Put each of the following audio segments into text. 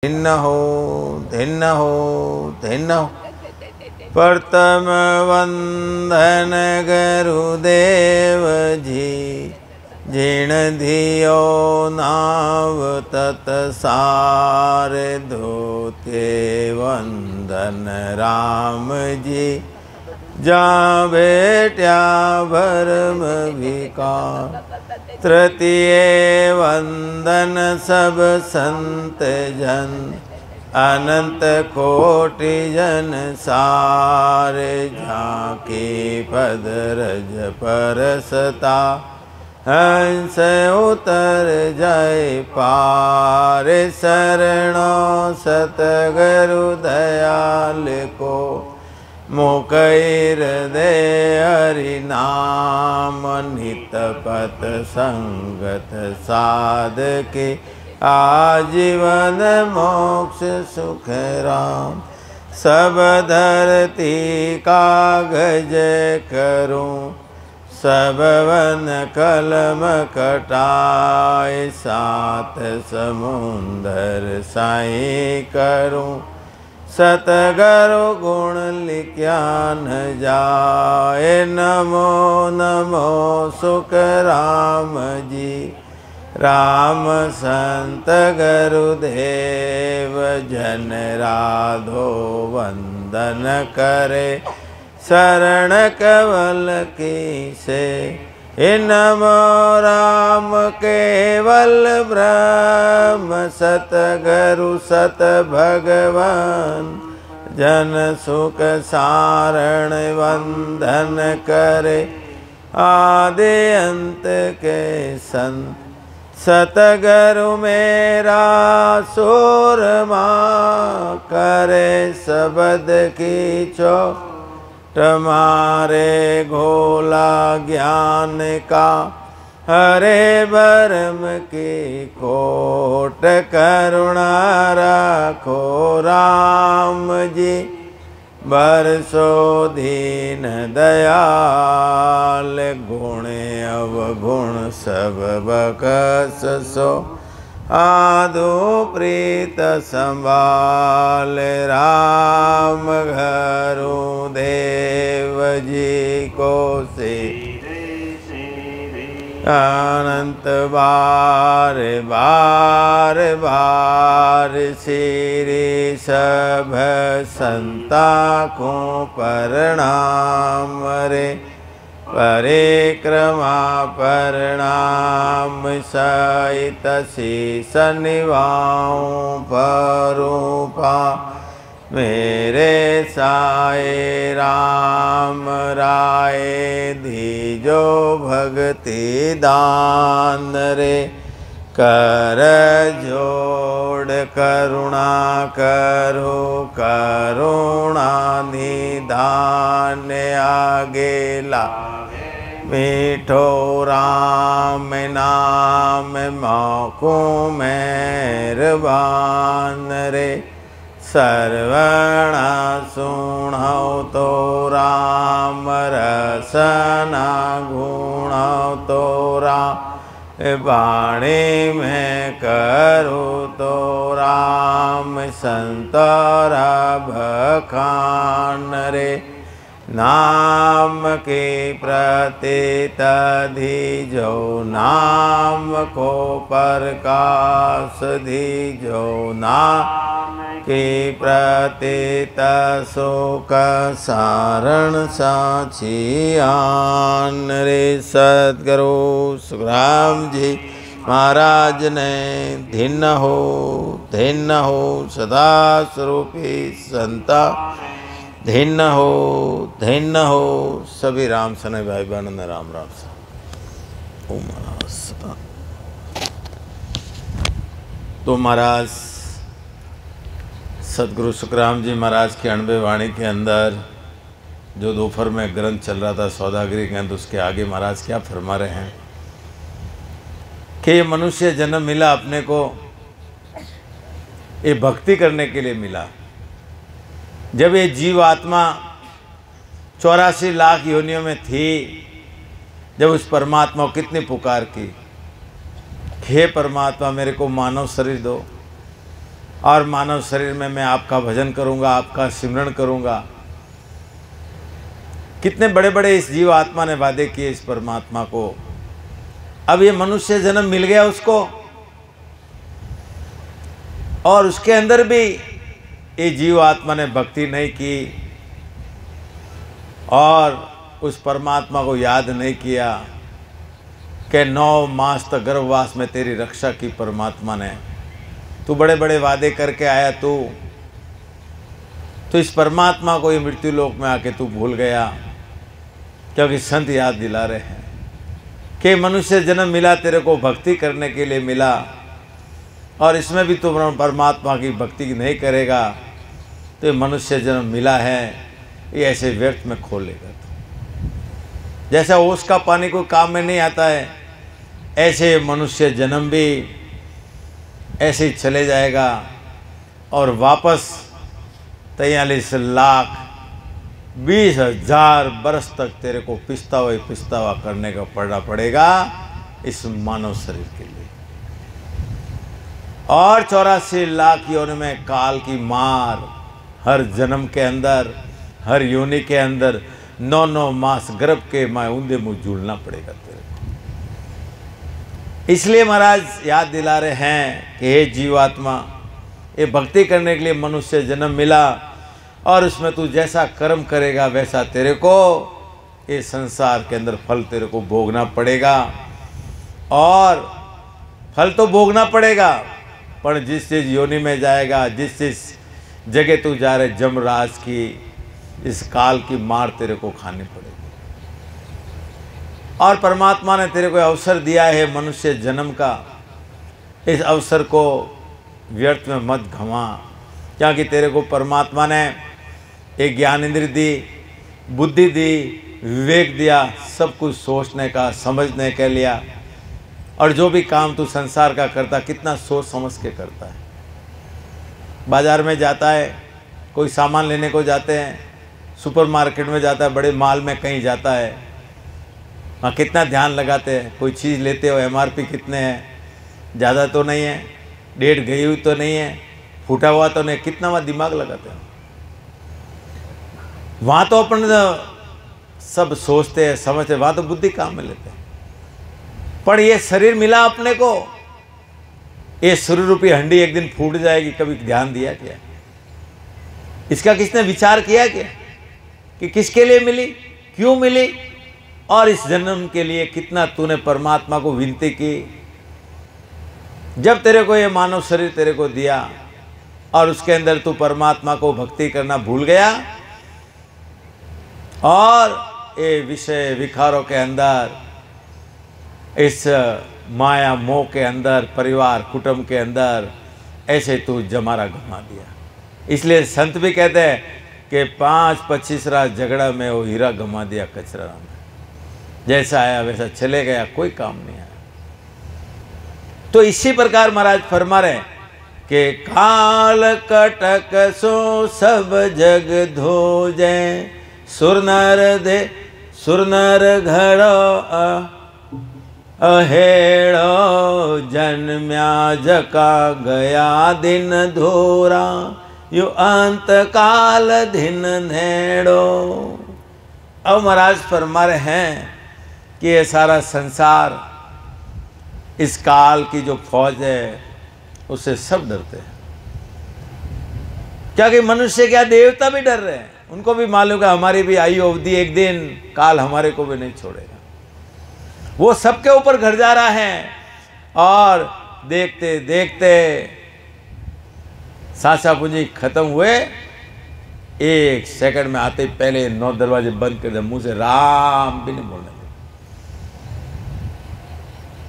धिन्न हो धिन्न हो धिन्न हो। प्रथम वंदन गुरुदेव जी, जिण धियो नाव तत्सार धोते वंदन राम जी। जा बेट्या भरम विकार, तृतीय वंदन सब संत जन, अनंत कोटि जन सारे। झांकी पद रज परसता, हंस उतर जाय पार। शरणों सतगुरु दयाल को, मुकैर दे हरि नाम। नित पत संगत साधके, आजीवन मोक्ष सुख राम। सब धरती कागज करूं, सब वन कलम कटाए। सात समुंदर साई करूं, सतगुरु गुण लिख्या न जाए। नमो नमो सुख राम जी, राम संत गुरुदेव। जन राधो वंदन करे, शरण कवल की से। हे नमो राम केवल ब्रह्म, सतगुरु सत भगवान। जन सुख सारण वंदन करे, आदि अंत के संत। सतगुरु मेरा सूरमा, करे शब्द की चो। तुम्हारे घोला ज्ञान का, हरे बरम की कोट। करुणा रखो राम जी, बरसो दीन दयाल। गुण अवगुण सब बख्शो, आदो प्रीत संभाल। राम घरु देव जी को से, अनंत बार बार बार। श्री सब संता को प्रणाम रे, परिक्रमा प्रणाम। सहित शीस निभाऊं परूपा, मेरे साए राम राय। दीजो भक्ति दान रे, कर जोड़ करुणा करो। करुणा निधान आगे ला, मीठो राम नाम मौको मेहरबान रे। सर्वणा सुणौ तो राम, रसना गुणौ तो राम। वाणी में करो तो राम, संतरा बखान रे। नाम के प्रति दीजो, नाम को प्रकाश दीजो। नाम के प्रति सुख सारण साचियान रे। सद्गुरु सुखराम जी महाराज ने धिन्न हो सदा स्वरूपी संता। धिन्न हो सभी राम सने भाई बहन ने राम राम सा। ओम महाराज तो महाराज सदगुरु सुखराम जी महाराज की 90 वाणी के अंदर जो दोपहर में ग्रंथ चल रहा था सौदागरी ग्रंथ, उसके आगे महाराज क्या फरमा रहे हैं कि ये मनुष्य जन्म मिला अपने को, ये भक्ति करने के लिए मिला। जब ये जीव आत्मा 84 लाख योनियों में थी, जब उस परमात्मा को कितनी पुकार की, हे परमात्मा मेरे को मानव शरीर दो, और मानव शरीर में मैं आपका भजन करूंगा, आपका सिमरन करूंगा। कितने बड़े बड़े इस जीव आत्मा ने वादे किए इस परमात्मा को। अब ये मनुष्य जन्म मिल गया उसको, और उसके अंदर भी ये जीव आत्मा ने भक्ति नहीं की और उस परमात्मा को याद नहीं किया कि 9 मास तक गर्भवास में तेरी रक्षा की परमात्मा ने। तू बड़े बड़े वादे करके आया, तो इस परमात्मा को ये मृत्यु लोक में आके तू भूल गया। क्योंकि संत याद दिला रहे हैं कि मनुष्य जन्म मिला तेरे को भक्ति करने के लिए मिला, और इसमें भी तू परमात्मा की भक्ति नहीं करेगा तो ये मनुष्य जन्म मिला है ये ऐसे व्यर्थ में खो लेगा। जैसा ओस का पानी कोई काम में नहीं आता है, ऐसे मनुष्य जन्म भी ऐसे ही चले जाएगा और वापस 43,20,000 बरस तक तेरे को पिसता हुआ करने का पड़ेगा इस मानव शरीर के लिए। और 84 लाख योनि में काल की मार, हर जन्म के अंदर, हर योनि के अंदर 9 मास गर्भ के माँ ऊंधे मुँह झूलना पड़ेगा तेरे को। इसलिए महाराज याद दिला रहे हैं कि हे जीवात्मा, ये भक्ति करने के लिए मनुष्य जन्म मिला, और उसमें तू जैसा कर्म करेगा वैसा तेरे को ये संसार के अंदर फल तेरे को भोगना पड़ेगा। और फल तो भोगना पड़ेगा, पर जिस चीज़ योनि में जाएगा, जिस जगह तू जा रहे जमराज की, इस काल की मार तेरे को खानी पड़ेगी। और परमात्मा ने तेरे को अवसर दिया है मनुष्य जन्म का, इस अवसर को व्यर्थ में मत गंवा। क्योंकि तेरे को परमात्मा ने एक ज्ञान इंद्रिय दी, बुद्धि दी, विवेक दिया, सब कुछ सोचने का, समझने के लिया। और जो भी काम तू संसार का करता कितना सोच समझ के करता है। बाजार में जाता है, कोई सामान लेने को जाते हैं, सुपरमार्केट में जाता है, बड़े माल में कहीं जाता है, वहाँ कितना ध्यान लगाते हैं। कोई चीज़ लेते हो MRP कितने हैं, ज़्यादा तो नहीं है, डेट गई हुई तो नहीं है, फूटा हुआ तो नहीं, कितना वहाँ दिमाग लगाते हैं। वहाँ तो अपन सब सोचते हैं, समझते हैं, वहाँ तो बुद्धि काम में लेते हैं। पर ये शरीर मिला अपने को, ये शरीर रूपी हंडी एक दिन फूट जाएगी, कभी ध्यान दिया क्या? इसका किसने विचार किया क्या कि किसके लिए मिली, क्यों मिली, और इस जन्म के लिए कितना तूने परमात्मा को विनती की। जब तेरे को ये मानव शरीर तेरे को दिया और उसके अंदर तू परमात्मा को भक्ति करना भूल गया, और ये विषय विकारों के अंदर, इस माया मोह के अंदर, परिवार कुटुंब के अंदर ऐसे तू जमारा घुमा दिया। इसलिए संत भी कहते हैं कि 5-25 रात झगड़ा में वो हीरा घुमा दिया कचरा में। जैसा आया वैसा चले गया, कोई काम नहीं आया। तो इसी प्रकार महाराज फरमा रहे कि काल कटक सो सब जग धोजे, सुर नर घड़ो अहेड़ो, जन्म्या जका गया दिन धोरा, यु अंत काल दिन नेड़ो। अब महाराज फरमा रहे हैं कि ये सारा संसार, इस काल की जो फौज है उससे सब डरते हैं। क्या कि मनुष्य क्या, देवता भी डर रहे हैं। उनको भी मालूम है हमारी भी आयु अवधि, एक दिन काल हमारे को भी नहीं छोड़ेगा। वो सबके ऊपर घर जा रहा है, और देखते देखते सासा पूंजी खत्म हुए, 1 सेकंड में आते ही पहले 9 दरवाजे बंद कर दे, मुंह से राम भी नहीं बोलने लगे।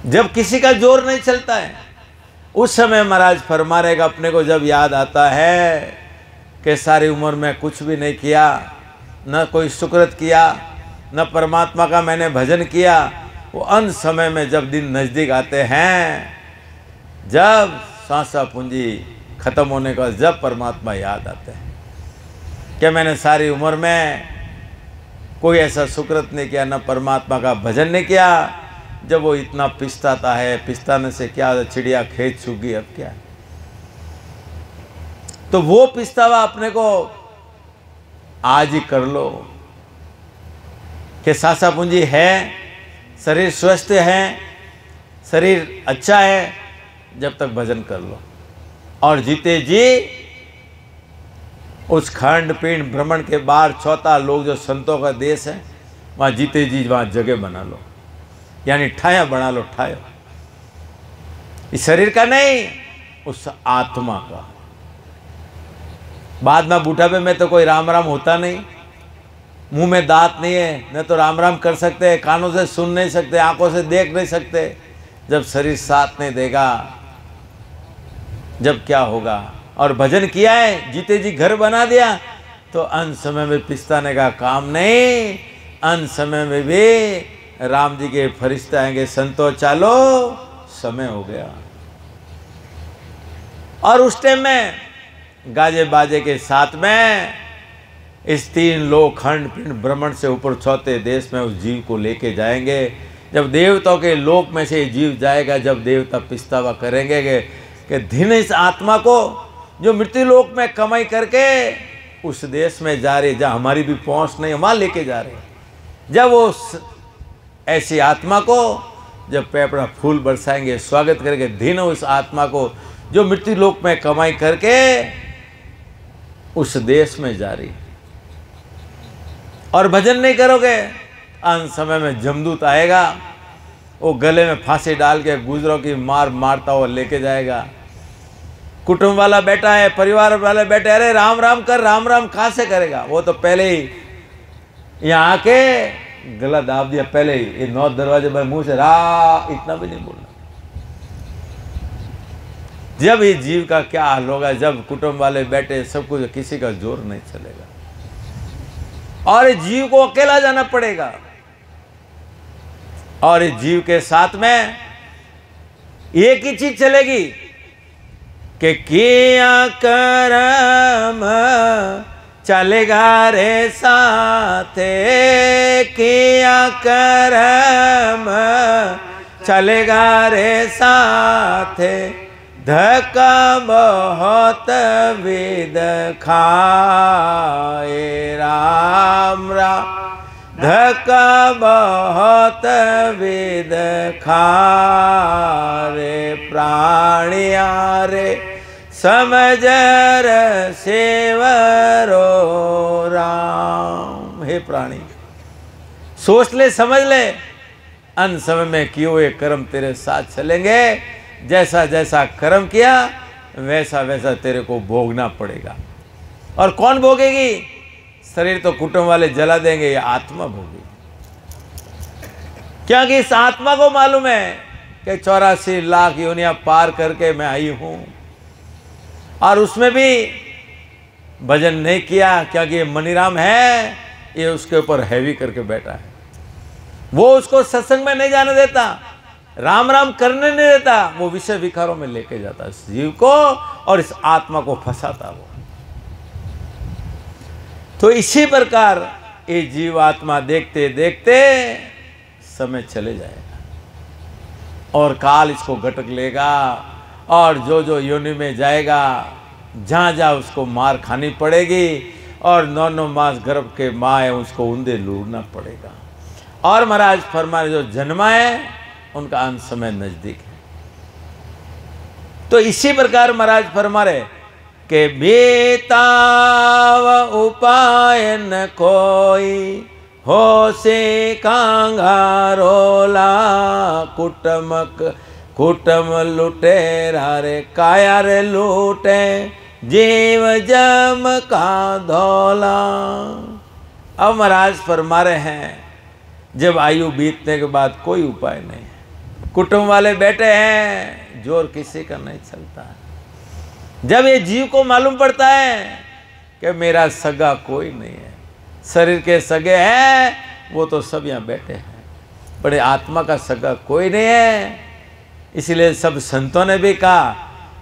जब किसी का जोर नहीं चलता है, उस समय महाराज फरमा रहेगा अपने को जब याद आता है कि सारी उम्र में कुछ भी नहीं किया, न कोई सुकृत किया, न परमात्मा का मैंने भजन किया। वो अंत समय में जब दिन नज़दीक आते हैं, जब सांसा पूंजी खत्म होने का, जब परमात्मा याद आते हैं कि मैंने सारी उम्र में कोई ऐसा सुकृत नहीं किया, न परमात्मा का भजन नहीं किया। जब वो इतना पिसताता है, पिसताने से क्या, चिड़िया खेत सूख गई, अब क्या। तो वो पछतावा अपने को आज ही कर लो कि सासा पूंजी है, शरीर स्वस्थ है, शरीर अच्छा है, जब तक भजन कर लो। और जीते जी उस खंड पिंड भ्रमण के बाहर चौथा लोग जो संतों का देश है, वहाँ जीते जी वहाँ जगह बना लो, यानी ठाया बना लो, ठाया इस शरीर का नहीं, उस आत्मा का। बाद में बूढ़ापे में तो कोई राम राम होता नहीं, मुंह में दांत नहीं है, न तो राम राम कर सकते, कानों से सुन नहीं सकते, आंखों से देख नहीं सकते। जब शरीर साथ नहीं देगा, जब क्या होगा। और भजन किया है, जीते जी घर बना दिया, तो अंत समय में पिछताने का काम नहीं। अंत समय में भी राम जी के फरिश्ते आएंगे, संतो चालो, समय हो गया। और उस टाइम में गाजे बाजे के साथ में इस 3 लोक खंड पिंड भ्रमण से ऊपर चौथे देश में उस जीव को लेके जाएंगे। जब देवताओं के लोक में से जीव जाएगा, जब देवता पछतावा करेंगे कि दिन इस आत्मा को जो मृत्यु लोक में कमाई करके उस देश में जा रही, जहाँ हमारी भी पहुँच नहीं, वहाँ लेके जा रहे। जब वो ऐसी आत्मा को जब पेपड़ा फूल बरसाएंगे, स्वागत करेंगे, दिन उस आत्मा को जो मृत्यु लोक में कमाई करके उस देश में जा रही, और भजन नहीं करोगे, अंत समय में जमदूत आएगा, वो गले में फांसी डाल के गुजरों की मार मारता हुआ लेके जाएगा। कुटुंब वाला बैठा है, परिवार वाले बैठे, अरे राम राम कर, राम राम कहाँ से करेगा। वो तो पहले ही यहाँ आके गला दाब दिया, पहले ही ये 9 दरवाजे में मुंह से रा इतना भी नहीं बोलना। जब ये जीव का क्या हाल होगा, जब कुटुंब वाले बैठे, सब कुछ, किसी का जोर नहीं चलेगा, और इस जीव को अकेला जाना पड़ेगा। और इस जीव के साथ में एक ही चीज चलेगी कि किया करम चलेगा रे साथे, किया करम चलेगा रे साथे, धक्का बहुत विद खाए राम राम, धक्का बहुत विद खारे प्राणिया रे, समझर सेवरो राम। हे प्राणी, सोच ले, समझ ले, अंत समय में किए हुए कर्म तेरे साथ चलेंगे। जैसा जैसा कर्म किया, वैसा वैसा तेरे को भोगना पड़ेगा। और कौन भोगेगी? शरीर तो कुटुंब वाले जला देंगे, ये आत्मा भोगेगी। क्योंकि इस आत्मा को मालूम है कि 84 लाख योनियां पार करके मैं आई हूं, और उसमें भी भजन नहीं किया, क्योंकि ये मनीराम है, ये उसके ऊपर हैवी करके बैठा है। वो उसको सत्संग में नहीं जाने देता, राम राम करने नहीं देता, वो विषय विकारों में लेके जाता इस जीव को, और इस आत्मा को फंसाता वो। तो इसी प्रकार ये जीव आत्मा देखते देखते समय चले जाएगा, और काल इसको गटक लेगा, और जो जो योनि में जाएगा, जहाँ जहाँ उसको मार खानी पड़ेगी, और 9 मास गर्भ के माँ है, उसको ऊंधे लूटना पड़ेगा। और महाराज फरमाए जो जन्मा है उनका अंत समय नजदीक है। तो इसी प्रकार महाराज फरमा रहे कि बेताव उपाय न कोई, हो से कांगारोला, कुटम लुटे रे काया रे लूटे, जीव जम का धौला। अब महाराज फरमा रहे हैं, जब आयु बीतने के बाद कोई उपाय नहीं है, कुटुंब वाले बैठे हैं, जोर किसी का नहीं चलता है। जब ये जीव को मालूम पड़ता है कि मेरा सगा कोई नहीं है, शरीर के सगे हैं वो तो सब यहाँ बैठे हैं, बड़े आत्मा का सगा कोई नहीं है। इसलिए सब संतों ने भी कहा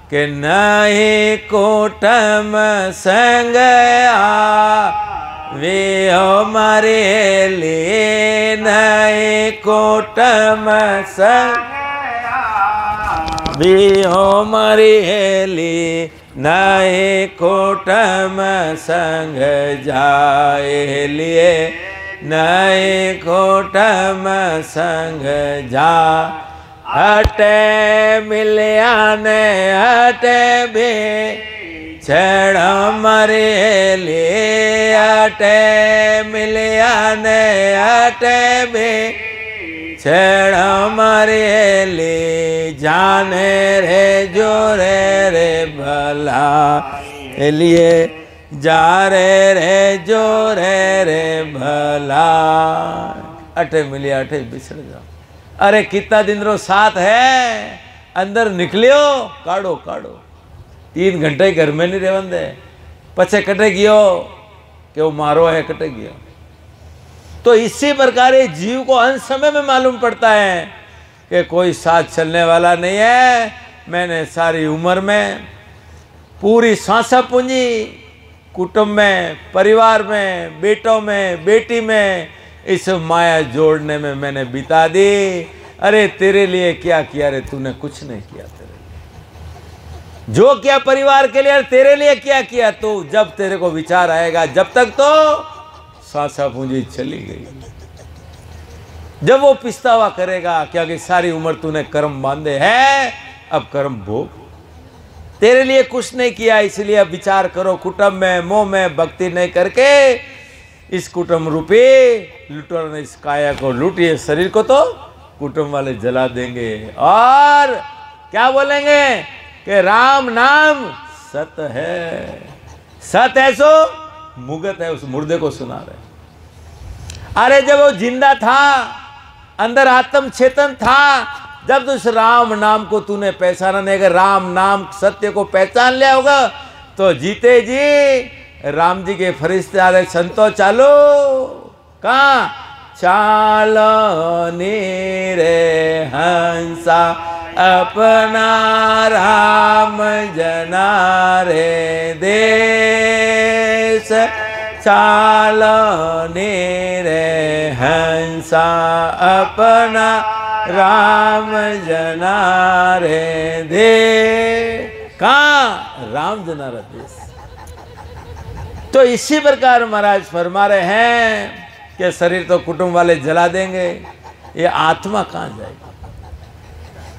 कि नहीं कुटुंब संग वे हमारे लिए, नहीं कुटुंब संग वे हमारे लिए, नहीं कुटुम संग जाए लिए, नहीं कुटुम संग जा। हटे मिलिया ने हटे भी छेड़ मरे लिए, हटे मिलिया ने हटे भी छेड़ मरे ले। जाने रे जो रे भला लिए, जा रे जो रे भला। अठे मिलिया अठे बिछड़ जाओ। अरे कितना दिन रो साथ है, अंदर निकलियो काढ़ो काढ़ो। 3 घंटे घर में नहीं रेवन दे, पछे कटे गयो कि वो मारो है, कटे गयो। तो इसी प्रकार जीव को अंत समय में मालूम पड़ता है कि कोई साथ चलने वाला नहीं है। मैंने सारी उम्र में पूरी सांसा पूंजी कुटुंब में, परिवार में, बेटों में, बेटी में, इस माया जोड़ने में मैंने बिता दी। अरे तेरे लिए क्या किया रे, तूने कुछ नहीं किया। तेरे लिए जो किया परिवार के लिए, और तेरे लिए क्या किया तू। जब तेरे को विचार आएगा, जब तक तो सांसा पूंजी चली गई। जब वो पिछतावा करेगा, क्योंकि सारी उम्र तूने कर्म बांधे हैं, अब कर्म भोग। तेरे लिए कुछ नहीं किया, इसलिए अब विचार करो। कुटुंब में मोह में भक्ति नहीं करके इस कुटुंब रूपी लुटेरों ने इस काया को लूटिए, शरीर को तो कुटुंब वाले जला देंगे। और क्या बोलेंगे कि राम नाम सत है। सत है सो मुगत है, उस मुर्दे को सुना रहे। अरे जब वो जिंदा था, अंदर आत्म चेतन था, जब तो उस राम नाम को तूने पहचाना नहीं, अगर राम नाम सत्य को पहचान लिया होगा तो जीते जी राम जी के फरिश्ते आ रहे, संतो चालो। कहाँ? चालो नीरे हंसा अपना राम जना रे देश। चालो नीरे हंसा अपना राम जना रे दे। कहाँ? राम जना रे देश। तो इसी प्रकार महाराज फरमा रहे हैं कि शरीर तो कुटुंब वाले जला देंगे, ये आत्मा कहाँ जाएगी।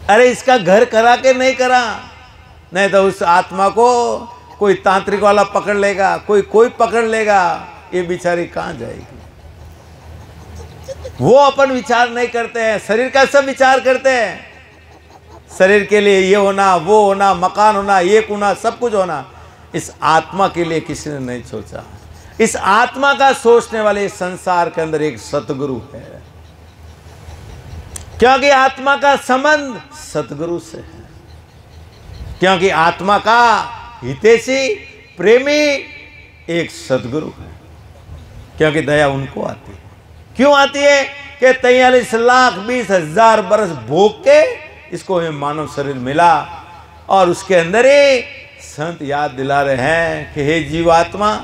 अरे इसका घर करा के नहीं करा, नहीं तो उस आत्मा को कोई तांत्रिक वाला पकड़ लेगा, कोई पकड़ लेगा, ये बेचारी कहाँ जाएगी। वो अपन विचार नहीं करते हैं, शरीर का सब विचार करते हैं। शरीर के लिए ये होना, वो होना, मकान होना, ये होना, सब कुछ होना। इस आत्मा के लिए किसी ने नहीं सोचा। इस आत्मा का सोचने वाले इस संसार के अंदर एक सतगुरु है, क्योंकि आत्मा का संबंध सतगुरु से है। क्योंकि आत्मा का हितैषी प्रेमी एक सतगुरु है। क्योंकि दया उनको आती है। क्यों आती है कि 43,20,000 बरस भोग के इसको ये मानव शरीर मिला, और उसके अंदर ही संत याद दिला रहे हैं कि हे जीवात्मा,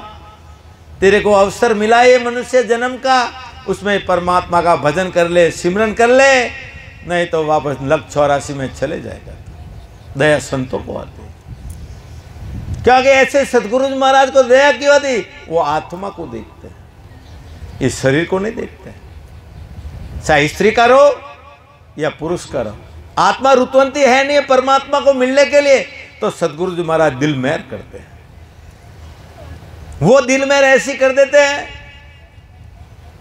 तेरे को अवसर मिला ये मनुष्य जन्म का, उसमें परमात्मा का भजन कर ले, सिमरन कर ले, नहीं तो वापस लक 84 में चले जाएगा। दया संतों को आती है। क्योंकि ऐसे सतगुरु जी महाराज को दया क्यों आती? वो आत्मा को देखते हैं, इस शरीर को नहीं देखते। चाहे स्त्री का रो या पुरुष का रो, आत्मा रुतवंती है नहीं परमात्मा को मिलने के लिए। तो सतगुरु जी महाराज दिल मेहर करते हैं। वो दिल मेहर ऐसी कर देते हैं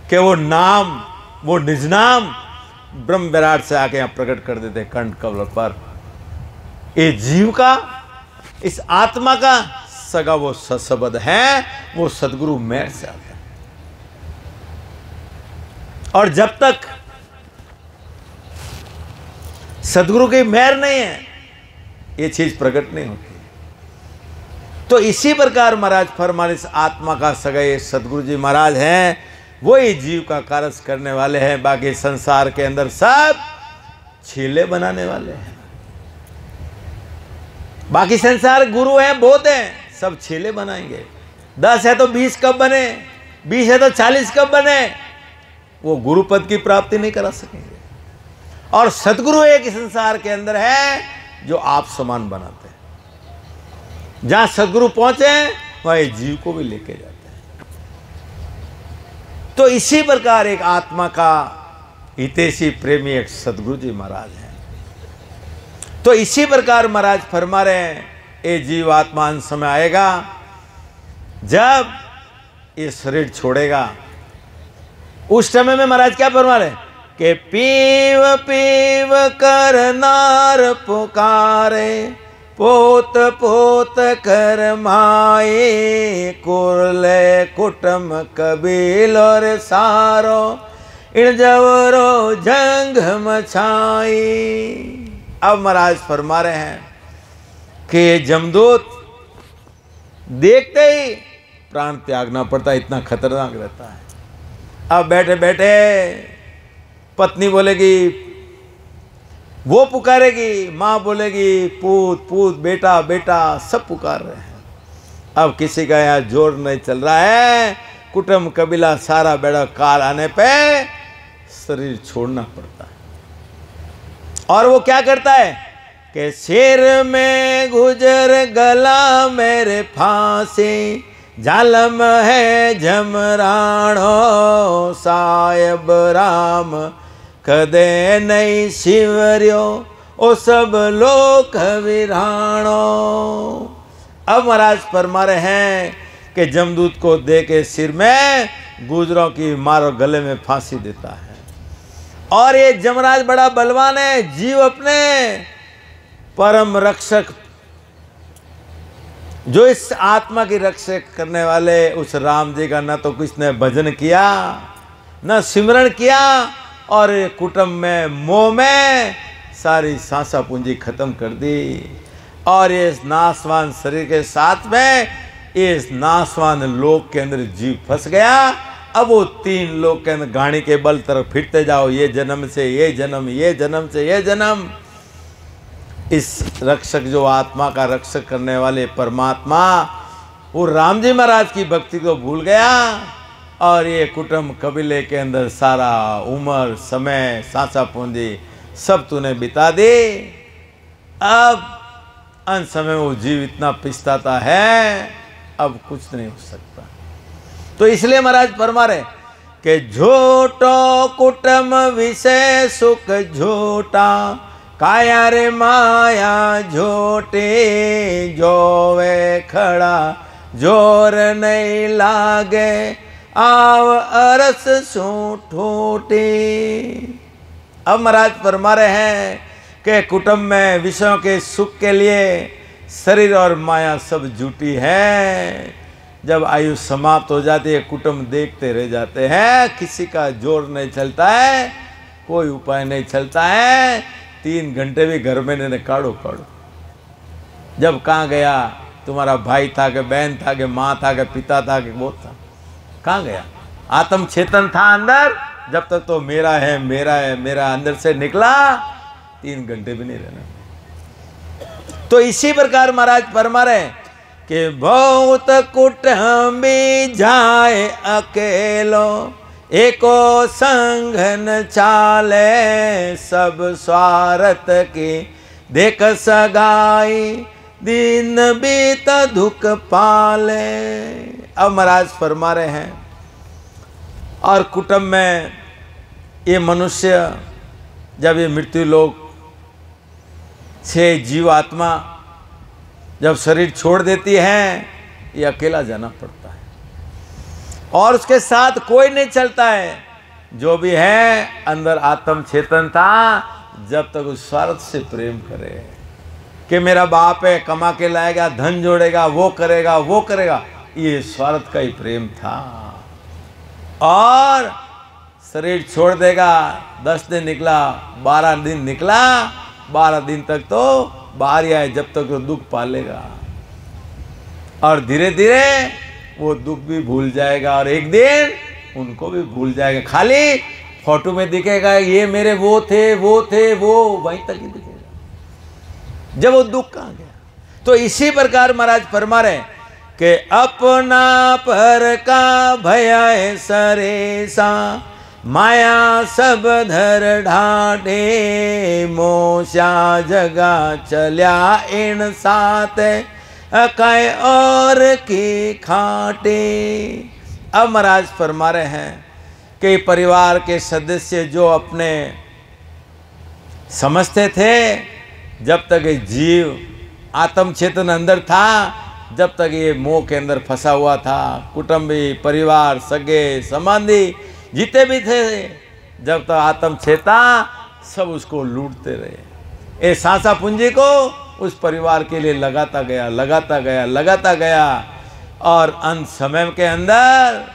कि वो नाम, वो निज नाम ब्रह्म विराट से आके यहां प्रकट कर देते हैं कंठ कमल पर। ये जीव का, इस आत्मा का सगा वो सत्सबद है, वो सतगुरु मेहर से आता है। और जब तक सतगुरु की मेहर नहीं है, ये चीज प्रकट नहीं होती। तो इसी प्रकार महाराज फरमान, इस आत्मा का सगाई सतगुरु जी महाराज हैं, वही जीव का कारज करने वाले हैं। बाकी संसार के अंदर सब छीले बनाने वाले हैं। बाकी संसार गुरु हैं, बहुत हैं, सब छीले बनाएंगे। 10 है तो 20 कब बने, 20 है तो 40 कब बने, वो गुरु पद की प्राप्ति नहीं करा सकेंगे। और सतगुरु एक संसार के अंदर है जो आप समान बनाते हैं। जहां सदगुरु पहुंचे वहीं जीव को भी लेके जाते हैं। तो इसी प्रकार एक आत्मा का हितैषी प्रेमी एक सदगुरु जी महाराज हैं। तो इसी प्रकार महाराज फरमा रहे हैं, ये जीव आत्मा अंत समय आएगा जब ये शरीर छोड़ेगा। उस समय में महाराज क्या फरमा रहे कि पीव पीव कर नार पुकारे, पोत पोत कर माए, कुरले कुटुम कबील और सारो, इन जवरो जंग मचाई। अब महाराज फरमा रहे हैं कि जमदूत देखते ही प्राण त्यागना पड़ता है, इतना खतरनाक रहता है। अब बैठे बैठे पत्नी बोलेगी, वो पुकारेगी, माँ बोलेगी, पूत पूत, बेटा बेटा, सब पुकार रहे हैं। अब किसी का यहाँ जोर नहीं चल रहा है, कुटुंब कबीला सारा बेड़ा काल आने पे शरीर छोड़ना पड़ता है। और वो क्या करता है कि सिर में गुजर गला मेरे फांसी, जालम है जमराणो, सायब राम कदे नहीं शिवरियो, ओ सब लोक विराणो। अब महाराज फरमा रहे हैं कि जमदूत को दे के सिर में गुजरों की मारो गले में फांसी देता है। और ये जमराज बड़ा बलवान है, जीव अपने परम रक्षक, जो इस आत्मा की रक्षा करने वाले उस राम जी का न तो किसने भजन किया न सिमरण किया, और कुटुंब में मोह में सारी सांसा पूंजी खत्म कर दी। और ये नासवान शरीर के साथ में इस नासवान लोक के अंदर जीव फंस गया। अब वो 3 लोक के अंदर गाड़ी के बल तरफ फिरते जाओ, ये जन्म से ये जन्म, ये जन्म से ये जन्म। इस रक्षक जो आत्मा का रक्षक करने वाले परमात्मा, वो राम जी महाराज की भक्ति को भूल गया, और ये कुटुंब कबीले के अंदर सारा उम्र समय सांसा पूंजी सब तूने बिता दी। अब अंत समय वो जीव इतना पिछताता है, अब कुछ नहीं हो सकता। तो इसलिए महाराज फरमा रहे कि झूठो कुटुंब विषय सुख झूठा, काया रे माया झूठी, जोवे खड़ा जोर नहीं लागे, आव अरस सू ठूठी। अब महाराज फरमा रहे हैं कि कुटुंब में विषयों के सुख के लिए शरीर और माया सब झूठी है। जब आयु समाप्त हो जाती है, कुटुंब देखते रह जाते हैं, किसी का जोर नहीं चलता है, कोई उपाय नहीं चलता है। 3 घंटे भी घर में नहीं काढ़ो काढ़ो। जब कहाँ गया तुम्हारा भाई था कि बहन था कि माँ था कि पिता था कि वो था, कहाँ गया? आत्म चेतन था अंदर, जब तक तो मेरा है मेरा है मेरा, अंदर से निकला 3 घंटे भी नहीं रहना। तो इसी प्रकार महाराज फरमा रहे कि बहुत कुटुंबी जाए अकेलो, एको संग न चाले, सब स्वार्थ की देख सगाई, दिन बीत दुख पाले। अब महाराज फरमा रहे हैं, और कुटुंब में ये मनुष्य जब ये मृत्यु लोक से जीव आत्मा जब शरीर छोड़ देती है, ये अकेला जाना पड़ता है, और उसके साथ कोई नहीं चलता है। जो भी है अंदर आत्म चेतन था, जब तक उस स्वार्थ से प्रेम करे कि मेरा बाप है, कमा के लाएगा, धन जोड़ेगा, वो करेगा वो करेगा, ये स्वार्थ का ही प्रेम था। और शरीर छोड़ देगा, 10 दिन निकला, 12 दिन निकला, 12 दिन तक तो बाहर आए, जब तक तो दुख पालेगा, और धीरे धीरे वो दुख भी भूल जाएगा, और एक दिन उनको भी भूल जाएगा। खाली फोटो में दिखेगा ये मेरे वो थे वो थे, वो वहीं तक ही दिखेगा, जब वो दुख कहाँ गया। तो इसी प्रकार महाराज फरमा रहे कि अपना पर का भय सरेसा, माया सब धर ढाटे, मोशा जगा चल्या इन साथ, कै और की खाटे। अब महाराज फरमा रहे हैं कि परिवार के सदस्य जो अपने समझते थे, जब तक ये जीव आत्म चेतन अंदर था, जब तक ये मोह के अंदर फंसा हुआ था, कुटुंबी, परिवार, सगे संबंधी जितने भी थे, जब तक आत्म चेता, सब उसको लूटते रहे। ये सांसा पूंजी को उस परिवार के लिए लगाता गया, लगाता गया, लगाता गया, और अंत समय के अंदर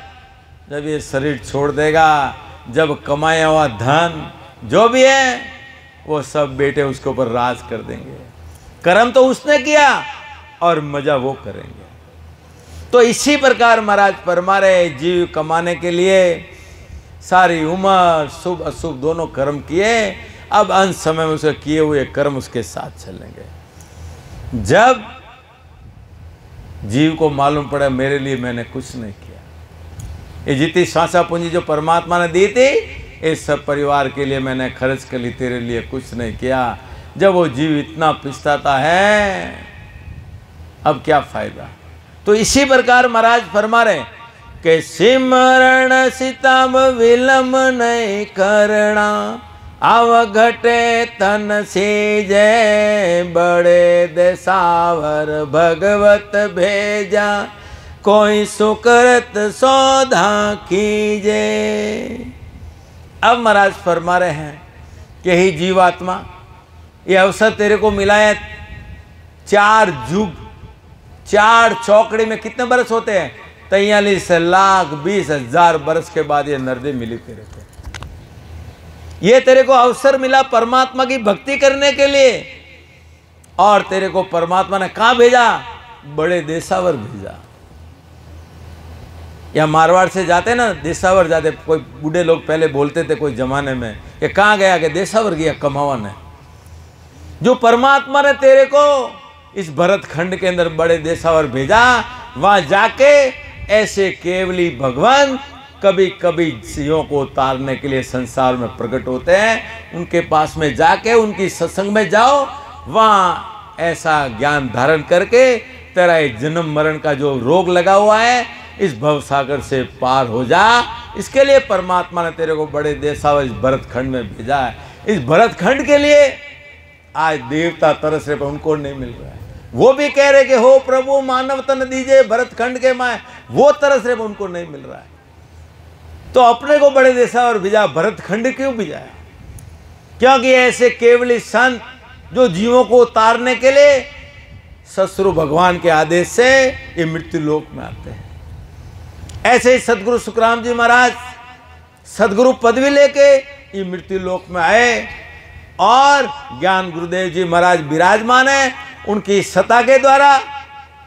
जब ये शरीर छोड़ देगा, जब कमाया हुआ धन जो भी है वो सब बेटे उसके ऊपर राज कर देंगे। कर्म तो उसने किया और मजा वो करेंगे। तो इसी प्रकार महाराज फरमा रहे, जीव कमाने के लिए सारी उम्र शुभ अशुभ दोनों कर्म किए, अब अंत समय में उसके किए हुए कर्म उसके साथ चलेंगे। जब जीव को मालूम पड़ा मेरे लिए मैंने कुछ नहीं किया, ये जितनी सांसा पूंजी जो परमात्मा ने दी थी, इस सब परिवार के लिए मैंने खर्च कर ली, तेरे लिए कुछ नहीं किया। जब वो जीव इतना पछताता है, अब क्या फायदा। तो इसी प्रकार महाराज फरमा रहे कि सिमरण सितम विलम नहीं करना, अवघटे तन सीजे, बड़े देसावर भगवत भेजा, कोई सुकृत सौधा कीजे। अब महाराज फरमा रहे हैं कि ही जीवात्मा, ये अवसर तेरे को मिला है, 4 युग, 4 चौकड़ी में कितने बरस होते हैं? 43,20,000 बरस के बाद ये नरदे मिली तेरे को। ये तेरे को अवसर मिला परमात्मा की भक्ति करने के लिए, और तेरे को परमात्मा ने कहाँ भेजा? बड़े देशावर भेजा। या मारवाड़ से जाते ना, देशावर जाते, कोई बूढ़े लोग पहले बोलते थे कोई जमाने में, ये कहाँ गया? कि देशावर गया कमावन है। जो परमात्मा ने तेरे को इस भरत खंड के अंदर बड़े देशावर भेजा, वहां जाके ऐसे केवली भगवान कभी कभी सियों को उतारने के लिए संसार में प्रकट होते हैं। उनके पास में जाके उनकी सत्संग में जाओ, वहाँ ऐसा ज्ञान धारण करके तेरा ये जन्म मरण का जो रोग लगा हुआ है, इस भवसागर से पार हो जा। इसके लिए परमात्मा ने तेरे को बड़े देशावर इस भरत खंड में भेजा है। इस भरत खंड के लिए आज देवता तरस रहे पर उनको नहीं मिल रहा है। वो भी कह रहे कि हो प्रभु मानव तन दीजिए भरत खंड के माए, वो तरस रहे पर उनको नहीं मिल रहा है। तो अपने को बड़े देशावर भेजा, भरत खंड क्यों भेजाया? क्योंकि ऐसे केवली संत जो जीवों को उतारने के लिए ससुरु भगवान के आदेश से ये मृत्यु लोक में आते हैं। ऐसे ही सदगुरु सुखराम जी महाराज सदगुरु पदवी लेके ये मृत्यु लोक में आए, और ज्ञान गुरुदेव जी महाराज विराजमान है। उनकी सत्ता के द्वारा,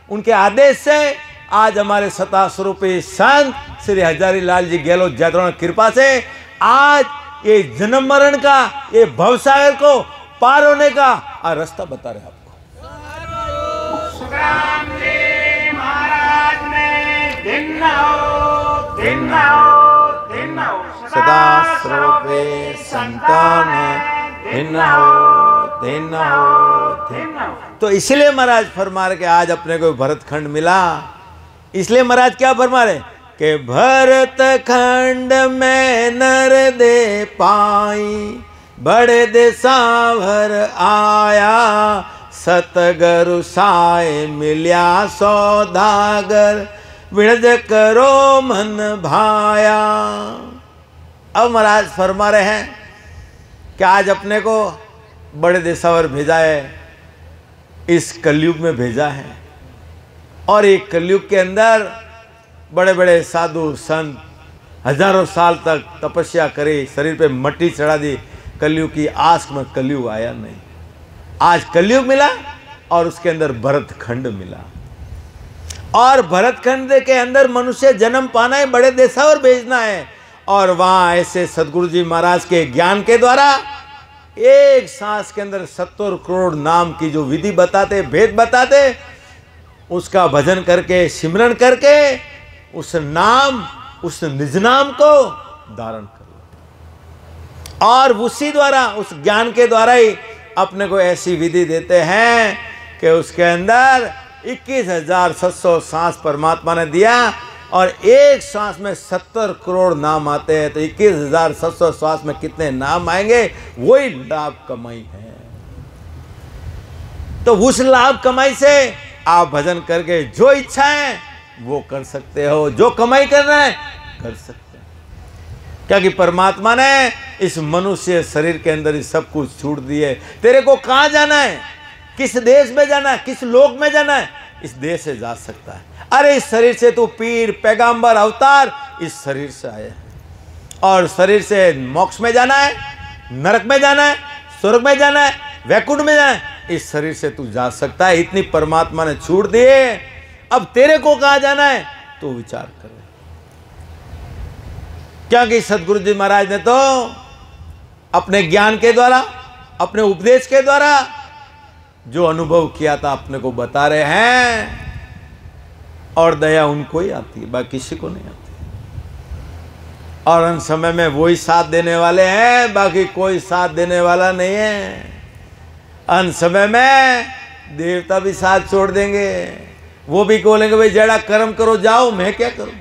उनके आदेश से आज हमारे सत्ता स्वरूपी संत श्री हजारी लाल जी गहलोत जयद्रोण कृपा से आज ये जन्म मरण का, ये भवसागर को पार होने का रास्ता बता रहे आपको। सुखराम जी महाराज ने दिन हो, दिन हो, दिन हो, सदा स्वरूपे संतान दिन हो, दिन हो, दिन हो। तो इसलिए महाराज फरमा रहे कि आज अपने को भरत खंड मिला। इसलिए महाराज क्या फरमा रहे कि भरत खंड में नर दे पाई, बड़े देसावर आया, सतगुरु साए मिल्या सौदागर, विणज करो मन भाया। अब महाराज फरमा रहे हैं कि आज अपने को बड़े देशावर भेजा है, इस कलयुग में भेजा है। और एक कलयुग के अंदर बड़े बड़े साधु संत हजारों साल तक तपस्या करे, शरीर पे मट्टी चढ़ा दी, कलयुग की आस में कलयुग आया नहीं। आज कलयुग मिला और उसके अंदर भरत खंड मिला, और भरत खंड के अंदर मनुष्य जन्म पाना है, बड़े देशावर भेजना है। और वहाँ ऐसे सदगुरु जी महाराज के ज्ञान के द्वारा एक सांस के अंदर 70 करोड़ नाम की जो विधि बताते, भेद बताते, उसका भजन करके, सिमरन करके उस नाम, उस निज नाम को धारण करो। और उसी द्वारा, उस ज्ञान के द्वारा ही अपने को ऐसी विधि देते हैं कि उसके अंदर 21,700 सांस परमात्मा ने दिया और एक सांस में 70 करोड़ नाम आते हैं, तो 21,700 सांस में कितने नाम आएंगे? वही लाभ कमाई है। तो उस लाभ कमाई से आप भजन करके जो इच्छा है वो कर सकते हो, जो कमाई करना है कर सकते हैं, क्योंकि परमात्मा ने इस मनुष्य शरीर के अंदर ही सब कुछ छूट दिए। तेरे को कहाँ जाना है, किस देश में जाना है, किस लोक में जाना है, इस देश से जा सकता है। अरे इस शरीर से तू पीर पैगंबर अवतार इस शरीर से आए हैं, और शरीर से मोक्ष में जाना है, नरक में जाना है, स्वर्ग में जाना है, वैकुंठ में जाना है, इस शरीर से तू जा सकता है। इतनी परमात्मा ने छूट दिए। अब तेरे को कहाँ जाना है तो विचार कर, क्योंकि सदगुरु जी महाराज ने तो अपने ज्ञान के द्वारा, अपने उपदेश के द्वारा जो अनुभव किया था अपने को बता रहे हैं, और दया उनको ही आती है, बाकी किसी को नहीं आती। और उन समय में वही साथ देने वाले हैं, बाकी कोई साथ देने वाला नहीं है। अन समय में देवता भी साथ छोड़ देंगे, वो भी बोलेंगे भाई जड़ा कर्म करो जाओ, मैं क्या करूं।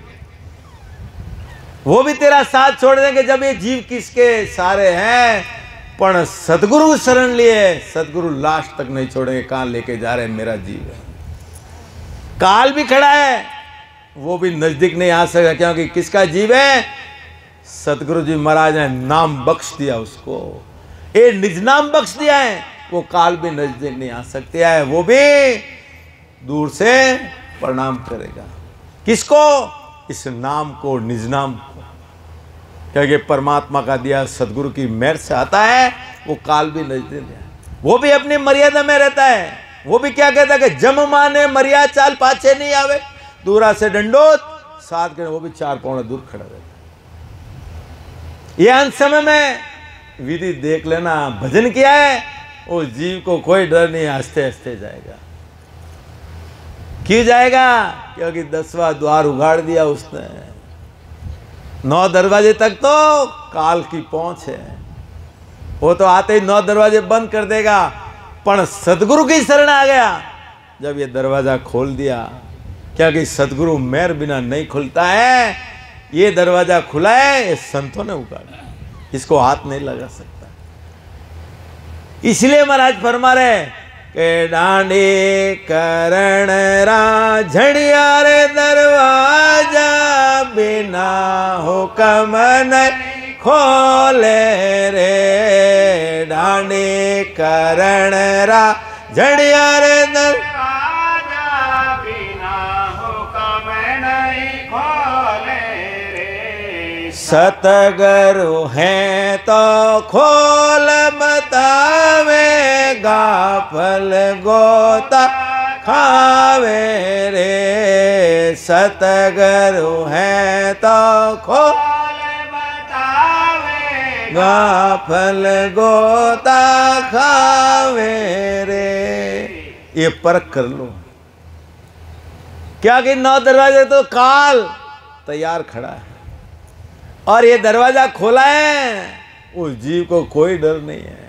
वो भी तेरा साथ छोड़ देंगे जब ये जीव किसके सारे हैं। पर सदगुरु शरण लिए, सदगुरु लास्ट तक नहीं छोड़ेंगे, कहां लेके जा रहे हैं मेरा जीव है। काल भी खड़ा है, वो भी नजदीक नहीं आ सका, क्योंकि किसका जीव है? सदगुरु जी महाराज ने नाम बख्श दिया उसको, ये निज नाम बख्श दिया है, वो काल भी नजदीक नहीं आ सकते है, वो भी दूर से प्रणाम करेगा। किसको? इस नाम को, निज नाम को, क्योंकि परमात्मा का दिया सदगुरु की मेहर से आता है, वो काल भी नजदीक है, वो भी अपनी मर्यादा में रहता है। वो भी क्या कहता है कि जम माने मर्यादा चाल पाछे नहीं आवे, दूरा से डंडोत साथ के, वो भी 4 पौड़े दूर खड़ा रहता है। ये अंत समय में विधि देख लेना, भजन किया है, वो जीव को कोई डर नहीं, हंसते हंसते जाएगा। क्यों जाएगा? क्योंकि 10वां द्वार उगाड़ दिया उसने। 9 दरवाजे तक तो काल की पहुंच है, वो तो आते ही 9 दरवाजे बंद कर देगा। पर सदगुरु की शरण आ गया जब ये दरवाजा खोल दिया, क्योंकि सदगुरु मेहर बिना नहीं खुलता है। ये दरवाजा खुला है, ये संतों ने उगाड़ा, इसको हाथ नहीं लगा सकता। इसलिए महाराज फरमा रहे के डांडे करण राझड़िया रे दरवाजा, बिना हुक्म नहीं खोले रे। डांडे करण राझड़िया रे दरवाजा, बिना हुक्म नहीं खोले रे। सतगुरु हैं तो खोल बतावे, गाफल गोता खावे रे। सतगुरु हैं तो खोल बतावे, गाफल गोता खावे रे। ये परख कर लो, क्या कि 9 दरवाजे तो काल तैयार खड़ा है, और ये दरवाजा खोला है, उस जीव को कोई डर नहीं है।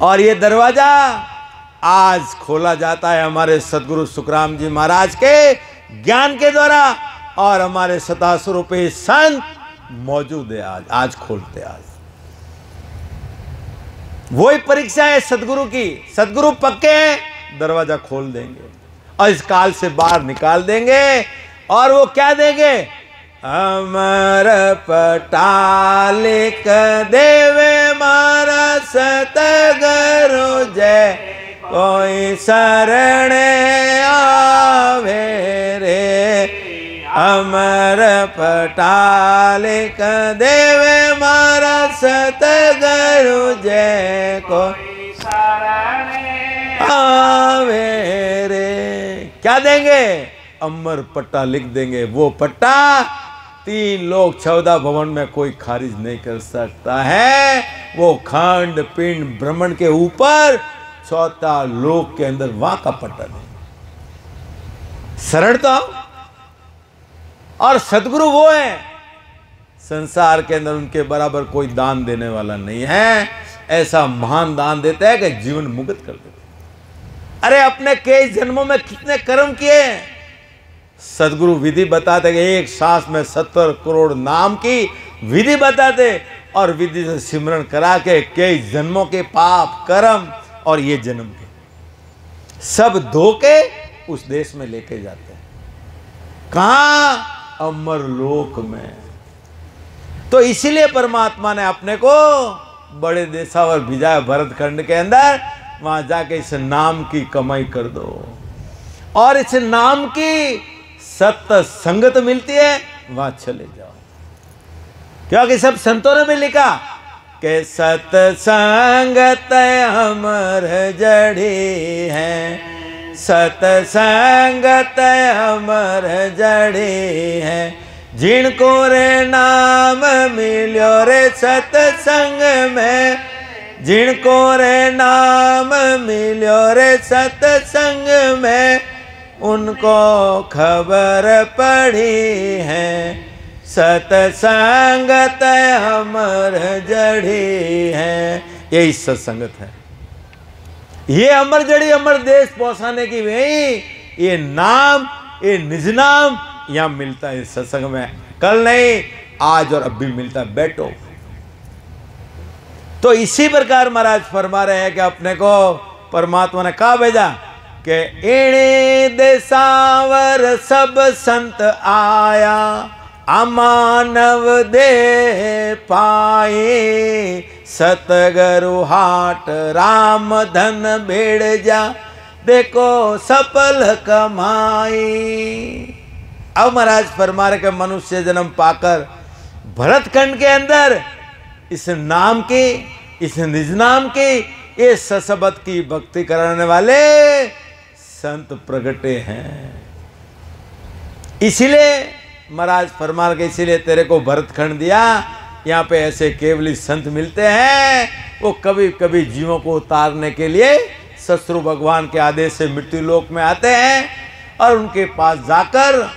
और ये दरवाजा आज खोला जाता है हमारे सदगुरु सुखराम जी महाराज के ज्ञान के द्वारा, और हमारे सतास्वरूपी संत मौजूद है आज खोलते। आज वही परीक्षा है सदगुरु की। सदगुरु पक्के हैं, दरवाजा खोल देंगे और इस काल से बाहर निकाल देंगे। और वो क्या देंगे? अमर पटालिक देवे मारा सतगुरु जय, कोई शरण आवे रे। अमर पटालिक देवे मारा सतगुरु जय, कोई शरण आवे रे। क्या देंगे? अमर पट्टा लिख देंगे। वो पट्टा 3 लोक 14 भवन में कोई खारिज नहीं कर सकता है। वो खंड पिंड ब्रह्मंड के ऊपर 14 लोक के अंदर वहां का पट्टा नहीं। शरण तो और सदगुरु वो है, संसार के अंदर उनके बराबर कोई दान देने वाला नहीं है। ऐसा महान दान देता है कि जीवन मुक्त कर देता है। अरे अपने कई जन्मों में कितने कर्म किए। सदगुरु विधि बताते कि एक सांस में 70 करोड़ नाम की विधि बताते, और विधि से सिमरन करा के कई जन्मों के पाप कर्म और ये जन्म के सब धो के उस देश में लेके जाते हैं। कहां? अमर लोक में। तो इसीलिए परमात्मा ने अपने को बड़े देशावर भिजाया भरतखंड के अंदर। वहां जाके इस नाम की कमाई कर दो, और इस नाम की सत्य संगत मिलती है, वहां चले जाओ। क्योंकि सब संतों ने भी लिखा कि सत्संगत अमर जड़ी है, सत्संगत अमर जड़ी है, जिनको रे नाम मिलो रे सत्संग में, जिनको रे नाम मिलो रे सत्संग में, उनको खबर पड़ी है, सत्संगत अमर जड़ी है। यही सत्संगत है। ये अमर जड़ी अमर देश पहुंचाने की वही ये नाम, ये निज नाम यहां मिलता है सत्संग में। कल नहीं, आज और अब भी मिलता है। बैठो। तो इसी प्रकार महाराज फरमा रहे हैं कि अपने को परमात्मा ने कहा भेजा कि इणे देसावर सब संत आया, अमानव दे पाए, सतगुरु हाट राम धन भेड़ जा, देखो सफल कमाई। अब महाराज फरमा रहे कि मनुष्य जन्म पाकर भरतखंड के अंदर इस नाम की, इस निज नाम की, ये ससबत की भक्ति कराने वाले संत प्रगटे हैं। इसीलिए महाराज फरमा के इसीलिए तेरे को भरतखंड दिया। यहाँ पे ऐसे केवली संत मिलते हैं, वो कभी कभी जीवों को उतारने के लिए ससुर भगवान के आदेश से मृत्यु लोक में आते हैं, और उनके पास जाकर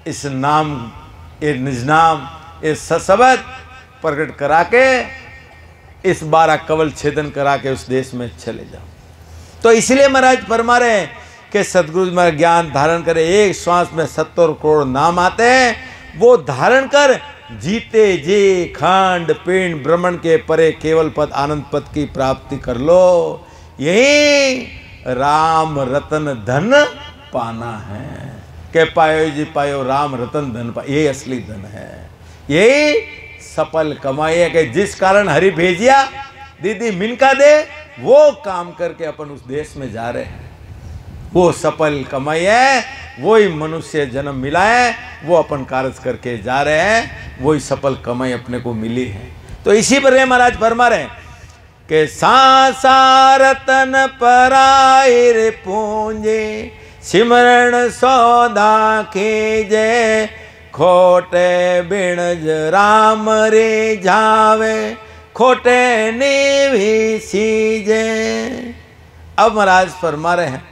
इस नाम, ये निज नाम, ये ससबत प्रकट करा के इस 12 कवल छेदन करा के उस देश में चले जाओ। तो इसलिए महाराज फरमा रहे हैं कि सदगुरु में ज्ञान धारण करे। एक श्वास में 70 करोड़ नाम आते हैं, वो धारण कर जीते जी खंड पिंड ब्रह्मण के परे केवल पद आनंद पद की प्राप्ति कर लो। यही राम रतन धन पाना है। के पायो जी पायो राम रतन धन पा, यही असली धन है। यही सफल कमाई है कि जिस कारण हरि भेजिया दीदी मिनका दे, वो काम करके अपन उस देश में जा रहे हैं। वो सफल कमाई है, वही मनुष्य जन्म मिला है, वो अपन कार्य करके जा रहे हैं, वही सफल कमाई अपने को मिली है। तो इसी पर महाराज फरमा रहे हैं कि सांसा रतन पराई पूंजे, सिमरण सौदा कीजे, खोटे बिणज राम रे जावे, खोटे नीवी सीजे। अब महाराज फरमा रहे हैं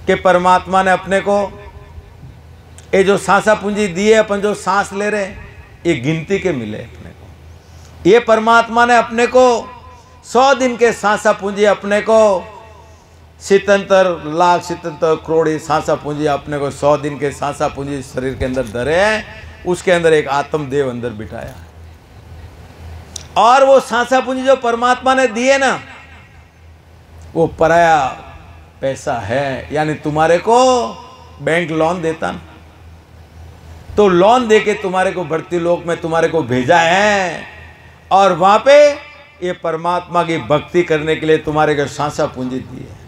कि परमात्मा ने अपने को ये जो सांसा पूंजी दी है, अपन जो सांस ले रहे हैं, ये गिनती के मिले अपने को। ये परमात्मा ने अपने को 100 दिन के सांसा पूंजी अपने को 77 लाख 77 करोड़ सांसा पूंजी अपने को 100 दिन के सांसा पूंजी शरीर के अंदर धरे हैं। उसके अंदर एक आत्मदेव अंदर बिठाया है, और वो सांसा पूंजी जो परमात्मा ने दी है ना, वो पराया पैसा है। यानी तुम्हारे को बैंक लोन देता ना, तो लोन देके तुम्हारे को बढ़ती लोक में तुम्हारे को भेजा है, और वहां पे ये परमात्मा की भक्ति करने के लिए तुम्हारे को सांसा पूंजी दी है।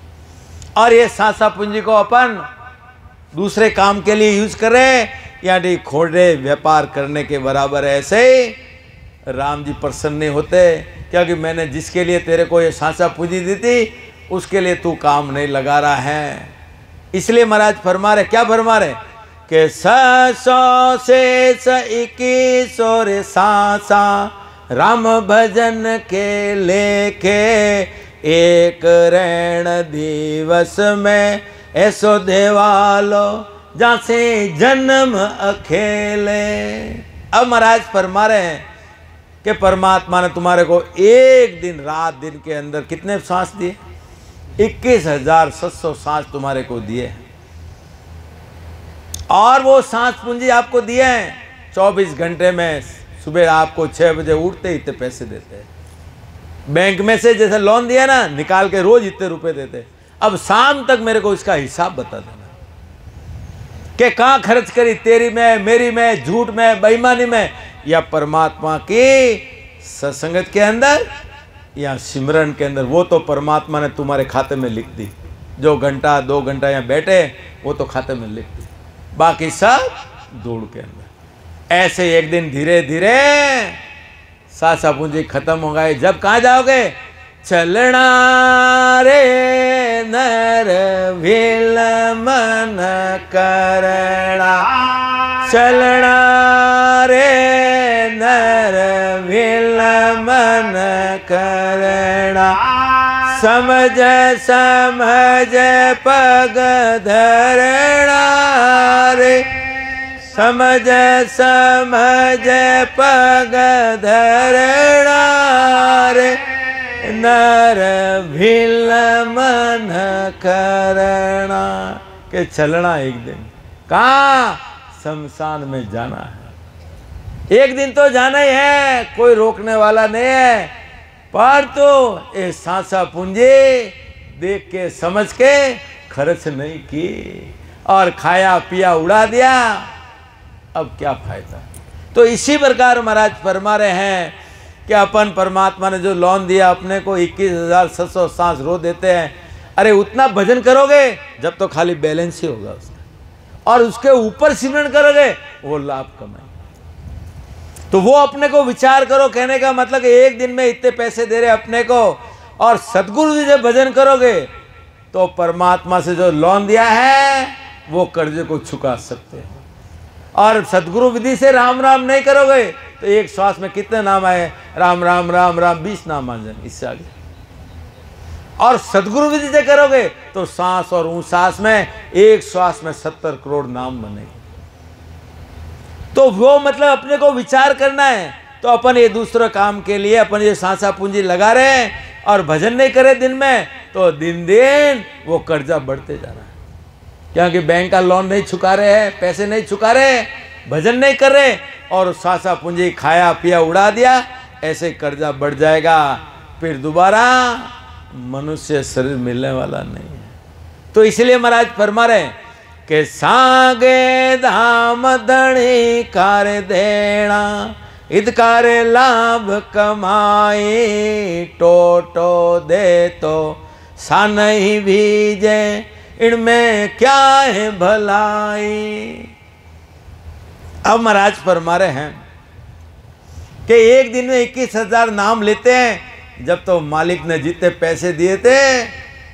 और ये सांसा पूंजी को अपन दूसरे काम के लिए यूज करें, यानी खोड़े व्यापार करने के बराबर। ऐसे ही राम जी प्रसन्न नहीं होते, क्योंकि मैंने जिसके लिए तेरे को ये सांसा पूंजी दी थी, उसके लिए तू काम नहीं लगा रहा है। इसलिए महाराज फरमा रहे, क्या फरमा रहे कि 100 से 21 रे सांसा, राम भजन के लेके, एक रैण दिवस में ऐसो देवालो, जहाँ से जन्म अकेले। अब महाराज फरमा रहे हैं कि परमात्मा ने तुम्हारे को एक दिन रात दिन के अंदर कितने सांस दिए? 21,700 सांस तुम्हारे को दिए हैं, और वो सांस पूंजी आपको दिए हैं 24 घंटे में। सुबह आपको 6 बजे उठते ही इतने पैसे देते हैं, बैंक में से जैसे लोन दिया ना, निकाल के रोज इतने रुपए देते। अब शाम तक मेरे को इसका हिसाब बता देना कि कहाँ खर्च करी, तेरी में, मेरी में, झूठ में, बेईमानी में, या परमात्मा की सत्संगत के अंदर, या सिमरन के अंदर। वो तो परमात्मा ने तुम्हारे खाते में लिख दी, जो घंटा 2 घंटा यहाँ बैठे वो तो खाते में लिख दी, बाकी सब धूड़ के अंदर। ऐसे एक दिन धीरे धीरे सासा पूंजी खत्म हो गए। जब कहाँ जाओगे? चलना रे नर भील मन करना, चलना रे नर भील मन करना, समझ समझ पग धरना रे, समझ समझ पग धरना रे, नर भील मन करना। के चलना एक दिन कहाँ? शमशान में जाना है, एक दिन तो जाना ही है, कोई रोकने वाला नहीं है। पर तो ये सांसा पूंजी देख के समझ के खर्च नहीं की और खाया पिया उड़ा दिया, अब क्या फायदा? तो इसी प्रकार महाराज फरमा रहे हैं कि अपन परमात्मा ने जो लोन दिया अपने को 21,700 सांस रो देते हैं। अरे उतना भजन करोगे जब तो खाली बैलेंस ही होगा उसका, और उसके ऊपर सिमरन करोगे वो लाभ कमाएंगे। तो वो अपने को विचार करो, कहने का मतलब कि एक दिन में इतने पैसे दे रहे अपने को, और सदगुरु जी से भजन करोगे तो परमात्मा से जो लोन दिया है वो कर्जे को चुका सकते हैं। और सदगुरु विधि से राम राम नहीं करोगे तो एक श्वास में कितने नाम आए? राम राम राम राम 20 नाम आ जाए, इससे आगे। और सदगुरु विधि से करोगे तो सांस और सांस में, एक श्वास में 70 करोड़ नाम बनेंगे। तो वो मतलब अपने को विचार करना है। तो अपन ये दूसरे काम के लिए अपन ये सांसा पूंजी लगा रहे हैं और भजन नहीं करे दिन में, तो दिन दिन वो कर्जा बढ़ते जा रहा है, क्योंकि बैंक का लोन नहीं चुका रहे हैं, पैसे नहीं चुका रहे, भजन नहीं कर रहे, और सांसा पूंजी खाया पिया उड़ा दिया, ऐसे कर्जा बढ़ जाएगा, फिर दोबारा मनुष्य शरीर मिलने वाला नहीं है। तो इसलिए महाराज फरमा रहे कि सांगे धाम धणी कार देना, हितकार लाभ कमाई, टोटो दे तो सान ही भीजे, इनमें क्या है भलाई। अब महाराज फरमा रहे हैं कि एक दिन में 21,000 नाम लेते हैं, जब तो मालिक ने जितने पैसे दिए थे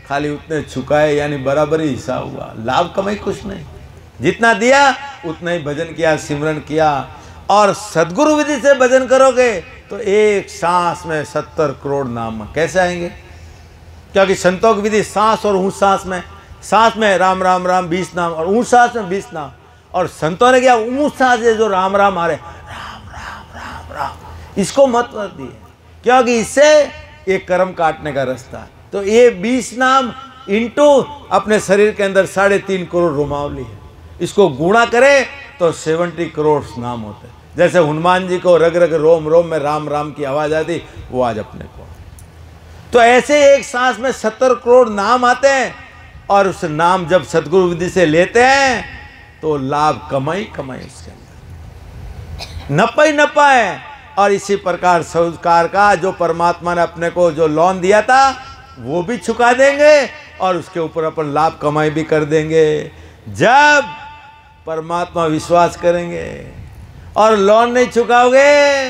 खाली उतने चुकाए, यानी बराबर ही हिसाब हुआ, लाभ कमाई कुछ नहीं, जितना दिया उतना ही भजन किया, सिमरन किया। और सदगुरु विधि से भजन करोगे तो एक सांस में 70 करोड़ नाम कैसे आएंगे? क्योंकि संतों की विधि सांस और ऊँच सांस में राम राम राम 20 नाम, और ऊँच सांस में 20 नाम। और संतों ने क्या ऊँच सांस से जो राम राम आ रहे, राम राम राम राम, इसको महत्व दिए, क्योंकि इससे एक कर्म काटने का रास्ता है। तो ये 20 नाम इंटू अपने शरीर के अंदर 3.5 करोड़ रोमावली है, इसको गुणा करें तो 70 करोड़ नाम होते हैं। जैसे हनुमान जी को रग रग रोम रोम में राम राम की आवाज़ आती, वो आज अपने को। तो ऐसे एक सांस में 70 करोड़ नाम आते हैं, और उस नाम जब सदगुरु विधि से लेते हैं तो लाभ कमाई उसके अंदर नपा ही नपा है। और इसी प्रकार संस्कार का जो परमात्मा ने अपने को जो लोन दिया था वो भी चुका देंगे, और उसके ऊपर अपन लाभ कमाई भी कर देंगे जब परमात्मा विश्वास करेंगे। और लोन नहीं चुकाओगे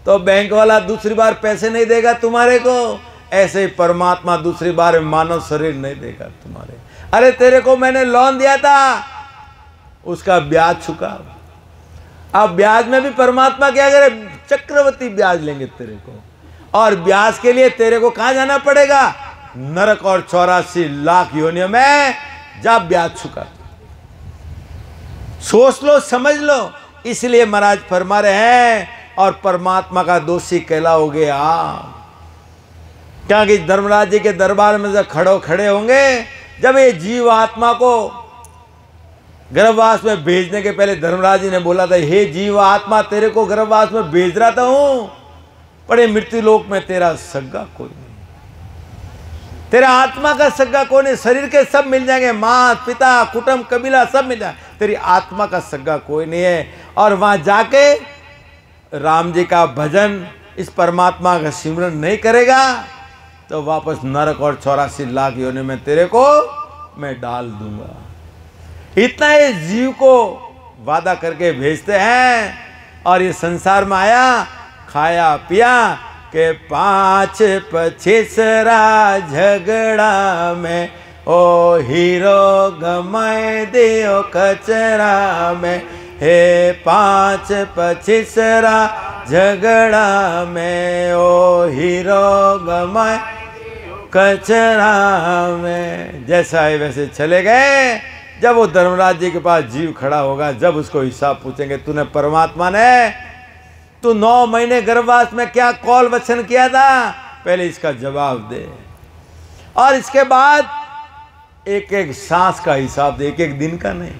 तो बैंक वाला दूसरी बार पैसे नहीं देगा तुम्हारे को, ऐसे ही परमात्मा दूसरी बार मानव शरीर नहीं देगा तुम्हारे। अरे तेरे को मैंने लोन दिया था, उसका ब्याज चुका, अब ब्याज में भी परमात्मा क्या करे? चक्रवर्ती ब्याज लेंगे तेरे को, और ब्याज के लिए तेरे को कहाँ जाना पड़ेगा? नरक और 84 लाख योनियों में जा ब्याज चुका। सोच लो, समझ लो। इसलिए महाराज फरमा रहे हैं, और परमात्मा का दोषी कहलाओगे आप, क्या कि धर्मराज जी के दरबार में जब खड़े होंगे, जब ये जीव आत्मा को गर्भवास में भेजने के पहले धर्मराज जी ने बोला था, हे जीव आत्मा, तेरे को गर्भवास में भेज रहा था हूं, पर मृत्यु लोक में तेरा सगा कोई नहीं, तेरा आत्मा का सगा कोई नहीं। शरीर के सब मिल जाएंगे, माँ पिता कुटुंब कबीला सब मिल जाए, तेरी आत्मा का सगा कोई नहीं है। और वहां जाके राम जी का भजन, इस परमात्मा का सिमरन नहीं करेगा तो वापस नरक और 84 लाख योनि में तेरे को मैं डाल दूंगा। इतना ये जीव को वादा करके भेजते हैं। और ये संसार में आया, खाया पिया के 5-25 झगड़ा में, ओ हीरो गमाए दियो कचरा में, हे 5-25 झगड़ा में, ओ हीरो गमाए कचरा में। जैसा है वैसे चले गए। जब वो धर्मराज जी के पास जीव खड़ा होगा, जब उसको हिसाब पूछेंगे, तूने परमात्मा ने, तू 9 महीने गर्भवास में क्या कौल वचन किया था, पहले इसका जवाब दे। और इसके बाद एक एक सांस का हिसाब दे, एक एक दिन का नहीं,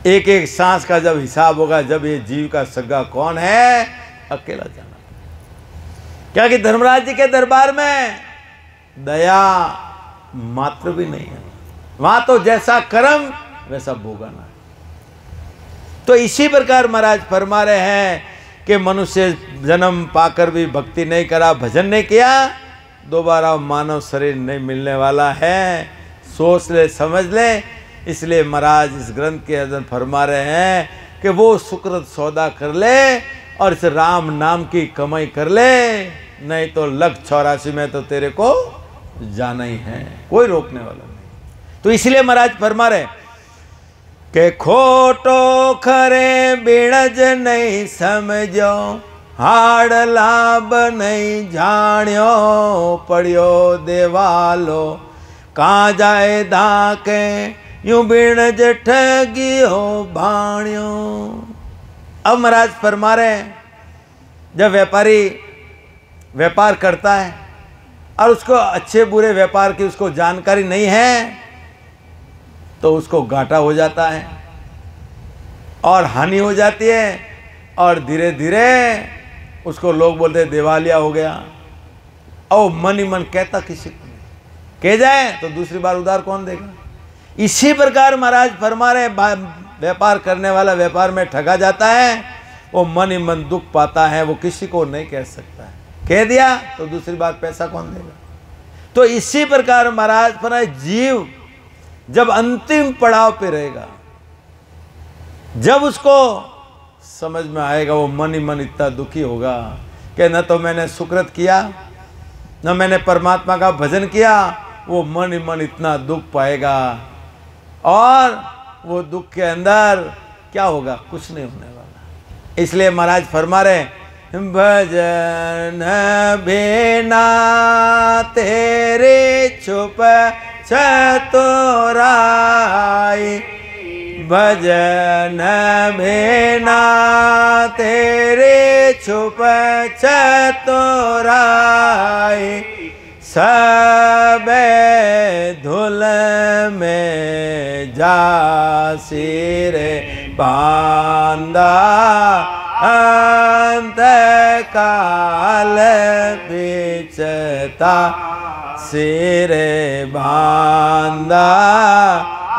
एक एक सांस का जब हिसाब होगा, जब ये जीव का सगा कौन है, अकेला जाना। क्या कि धर्मराज जी के दरबार में दया मात्र भी नहीं है, वहां तो जैसा कर्म वैसा भोगाना। तो इसी प्रकार महाराज फरमा रहे हैं कि मनुष्य जन्म पाकर भी भक्ति नहीं करा, भजन नहीं किया, दोबारा मानव शरीर नहीं मिलने वाला है। सोच ले, समझ ले। इसलिए महाराज इस ग्रंथ के अंदर फरमा रहे हैं कि वो सुकृत सौदा कर ले और इस राम नाम की कमाई कर ले, नहीं तो 184 में तो तेरे को जाना ही है, कोई रोकने वाला नहीं। तो इसलिए महाराज फरमा रहे के खोटो खरे बिणज नहीं समझो, हाड़ लाभ नहीं जानियो, पड़ियो देवालो कहाँ जाए धाके, यूं बिणज ठगियो भाणियो। अब महाराज फरमा रहे हैं, जब व्यापारी व्यापार करता है और उसको अच्छे बुरे व्यापार की उसको जानकारी नहीं है, तो उसको घाटा हो जाता है और हानि हो जाती है, और धीरे धीरे उसको लोग बोलते हैं दिवालिया हो गया। और मन ही मन कहता किसी को कह जाए तो दूसरी बार उधार कौन देगा। इसी प्रकार महाराज फरमा रहे, व्यापार करने वाला व्यापार में ठगा जाता है, वो मन ही मन दुख पाता है, वो किसी को नहीं कह सकता है, कह दिया तो दूसरी बार पैसा कौन देगा। तो इसी प्रकार महाराज फरमा, जीव जब अंतिम पड़ाव पे रहेगा, जब उसको समझ में आएगा, वो मन ही मन इतना दुखी होगा कि न तो मैंने सुकृत किया, न मैंने परमात्मा का भजन किया, वो मन ही मन इतना दुख पाएगा। और वो दुख के अंदर क्या होगा, कुछ नहीं होने वाला। इसलिए महाराज फरमा रहे, भजन बिना तेरे छुप चतुराई, भजन बिना तेरे छुप चतुराई, सब धुल में जा सिर बांधा, अंत काल बिचता सिर बांधा,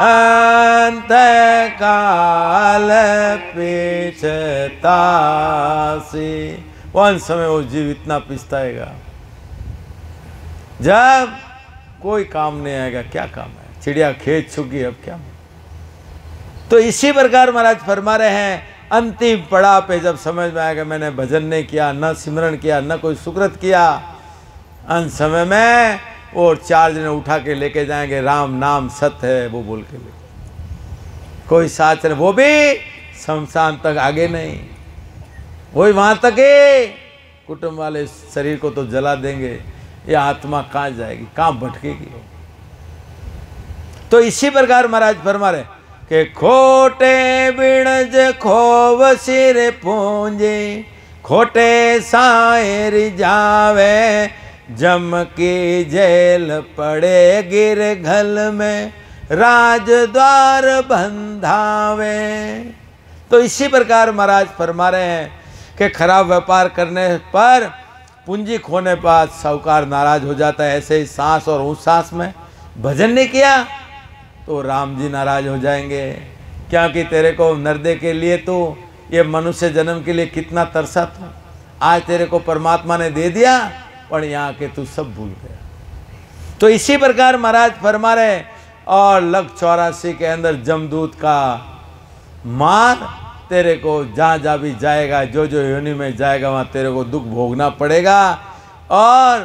अंत काल पिछता सी। कौन समय वो जीव इतना पिछताएगा, जब कोई काम नहीं आएगा, क्या काम है, चिड़िया खेत छुगी, अब क्या। तो इसी प्रकार महाराज फरमा रहे हैं, अंतिम पड़ाव पे जब समझ में आएगा मैंने भजन नहीं किया, न सिमरन किया, न कोई सुकृत किया, अंत समय में वो 4 जने उठा के लेके जाएंगे, राम नाम सत्य है, वो बोल के लेके। कोई साथ चले, वो भी शमशान तक आगे नहीं, वही वहां तक है। कुटुंब वाले शरीर को तो जला देंगे, ये आत्मा कहाँ जाएगी, कहाँ भटकेगी। तो इसी प्रकार महाराज फरमा रहे कि खोटे बिणज खोव सिर पूंजे, खोटे साएर जावे जम की जेल पड़े गिर घल में, राजद्वार बंधावे। तो इसी प्रकार महाराज फरमा रहे हैं कि खराब व्यापार करने पर, पूंजी खोने पर साहूकार नाराज हो जाता है। ऐसे ही सांस और ऊँच सांस में भजन नहीं किया तो राम जी नाराज हो जाएंगे, क्योंकि तेरे को नर्दे के लिए तो ये मनुष्य जन्म के लिए कितना तरसा था, आज तेरे को परमात्मा ने दे दिया, पर यहाँ के तू सब भूल गया। तो इसी प्रकार महाराज फरमा रहे, और लग 84 के अंदर जमदूत का मार तेरे को जहाँ जहाँ भी जाएगा, जो जो योनि में जाएगा वहाँ तेरे को दुख भोगना पड़ेगा, और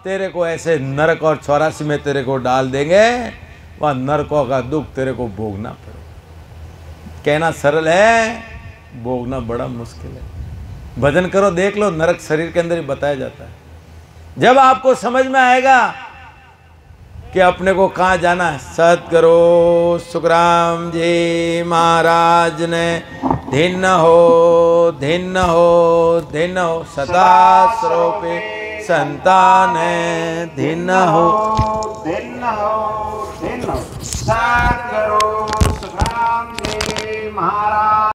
तेरे को ऐसे नरक और 84 में तेरे को डाल देंगे, वहाँ नरकों का दुख तेरे को भोगना पड़ेगा। कहना सरल है, भोगना बड़ा मुश्किल है। भजन करो, देख लो, नरक शरीर के अंदर ही बताया जाता है। जब आपको समझ में आएगा कि अपने को कहाँ जाना है। सतगुरु सुखराम जी महाराज ने धिन्न हो धिन्न हो धिन्न हो, सदा स्वरूपे संतान धिन्न हो धिन्न हो धिन्न हो। सतगुरु सुखराम जी महाराज।